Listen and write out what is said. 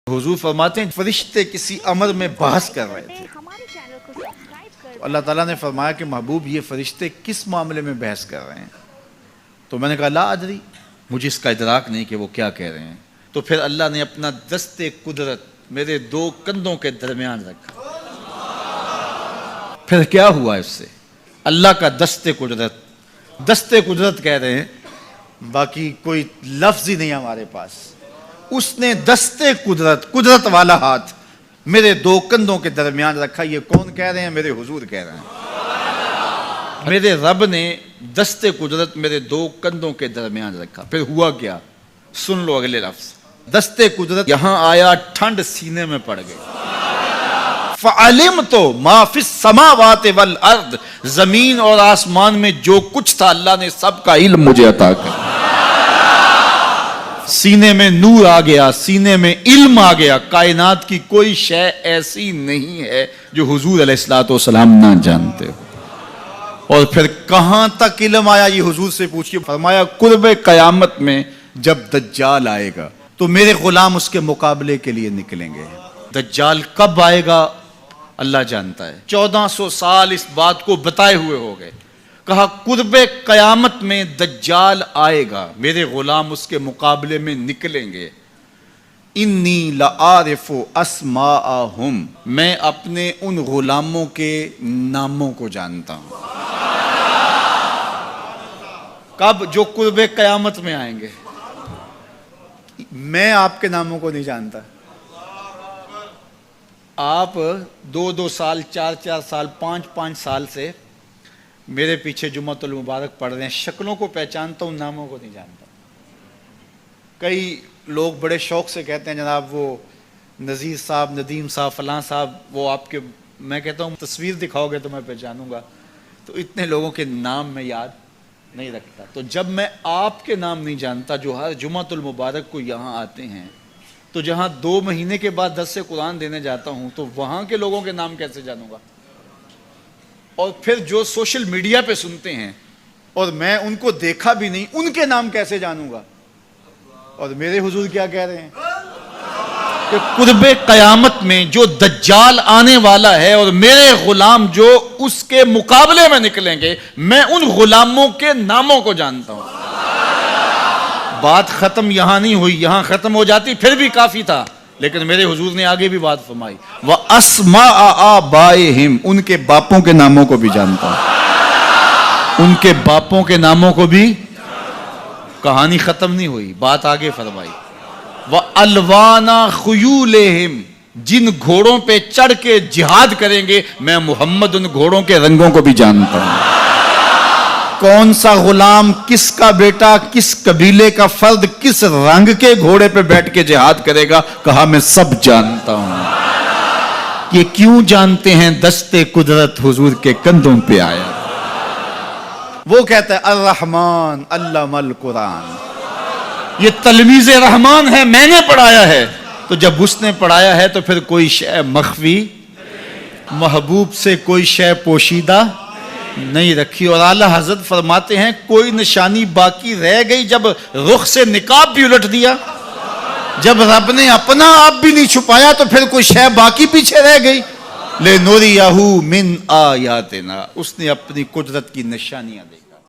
حضور فرماتے ہیں فرشتے کسی امر میں بحث کر رہے تھے، اللہ تعالیٰ نے فرمایا کہ محبوب یہ فرشتے کس معاملے میں بحث کر رہے ہیں؟ تو میں نے کہا لا ادری، مجھے اس کا ادراک نہیں کہ وہ کیا کہہ رہے ہیں۔ تو پھر اللہ نے اپنا دست قدرت میرے دو کندھوں کے درمیان رکھا۔ پھر کیا ہوا اس سے؟ اللہ کا دست قدرت کہہ رہے ہیں، باقی کوئی لفظ ہی نہیں ہمارے پاس۔ اس نے دست قدرت والا ہاتھ میرے دو کندھوں کے درمیان رکھا۔ یہ کون کہہ رہے ہیں؟ میرے حضور کہہ رہے ہیں۔ میرے رب نے دست قدرت میرے دو کندھوں کے درمیان رکھا۔ پھر ہوا کیا؟ سن لو اگلے لفظ۔ دست قدرت یہاں آیا، ٹھنڈ سینے میں پڑ گئی۔ فَعَلِمْتُ مَا فِي السَّمَاوَاتِ وَالْأَرْضِ، زمین اور آسمان میں جو کچھ تھا اللہ نے سب کا علم مجھے عطا کیا۔ سینے میں نور آ گیا، سینے میں علم آ گیا۔ کائنات کی کوئی شے ایسی نہیں ہے جو حضور علیہ الصلوۃ والسلام نہ جانتے ہو۔ اور پھر کہاں تک علم آیا یہ حضور سے پوچھیے۔ فرمایا قرب قیامت میں جب دجال آئے گا تو میرے غلام اس کے مقابلے کے لیے نکلیں گے۔ دجال کب آئے گا اللہ جانتا ہے۔ 1400 سال اس بات کو بتائے ہوئے ہو گئے۔ کہا قرب قیامت میں دجال آئے گا، میرے غلام اس کے مقابلے میں نکلیں گے۔ انی لعارف اسماءہم، میں اپنے ان غلاموں کے ناموں کو جانتا ہوں۔ کب؟ جو قرب قیامت میں آئیں گے۔ میں آپ کے ناموں کو نہیں جانتا۔ آپ 2 سال 4 سال 5 سال سے میرے پیچھے جمعۃ المبارک پڑھ رہے ہیں، شکلوں کو پہچانتا ہوں، ناموں کو نہیں جانتا۔ کئی لوگ بڑے شوق سے کہتے ہیں جناب وہ نذیر صاحب، ندیم صاحب، فلاں صاحب، وہ آپ کے، میں کہتا ہوں تصویر دکھاؤ گے تو میں پہچانوں گا۔ تو اتنے لوگوں کے نام میں یاد نہیں رکھتا۔ تو جب میں آپ کے نام نہیں جانتا جو ہر جمعۃ المبارک کو یہاں آتے ہیں، تو جہاں 2 مہینے کے بعد درس قرآن دینے جاتا ہوں تو وہاں کے لوگوں کے نام کیسے جانوں گا؟ اور پھر جو سوشل میڈیا پہ سنتے ہیں اور میں ان کو دیکھا بھی نہیں، ان کے نام کیسے جانوں گا؟ اور میرے حضور کیا کہہ رہے ہیں کہ قرب قیامت میں جو دجال آنے والا ہے اور میرے غلام جو اس کے مقابلے میں نکلیں گے، میں ان غلاموں کے ناموں کو جانتا ہوں۔ بات ختم یہاں نہیں ہوئی، یہاں ختم ہو جاتی پھر بھی کافی تھا، لیکن میرے حضور نے آگے بھی بات فرمائی۔ وَأَسْمَاءَ آبَائِهِمْ، ان کے باپوں کے ناموں کو بھی جانتا ہوں۔ ان کے باپوں کے ناموں کو بھی۔ کہانی ختم نہیں ہوئی، بات آگے فرمائی۔ وَأَلْوَانَ خُيُولِهِمْ، جن گھوڑوں پہ چڑھ کے جہاد کریں گے میں محمد ان گھوڑوں کے رنگوں کو بھی جانتا ہوں۔ کون سا غلام، کس کا بیٹا، کس قبیلے کا فرد کس رنگ کے گھوڑے پہ بیٹھ کے جہاد کرے گا، کہا میں سب جانتا ہوں۔ یہ کیوں جانتے ہیں؟ دست قدرت حضور کے کندھوں پہ آیا۔ وہ کہتا ہے الرحمن علم القرآن، یہ تلمیذ رحمان ہے، میں نے پڑھایا ہے۔ تو جب اس نے پڑھایا ہے تو پھر کوئی شے مخفی، محبوب سے کوئی شے پوشیدہ نہیں رکھی۔ اور اعلیٰ حضرت فرماتے ہیں کوئی نشانی باقی رہ گئی جب رخ سے نقاب بھی الٹ دیا، جب رب نے اپنا آپ بھی نہیں چھپایا تو پھر کوئی شے باقی پیچھے رہ گئی۔ لِنُرِيَهُ مِنْ آیَاتِنَا، اس نے اپنی قدرت کی نشانیاں دی۔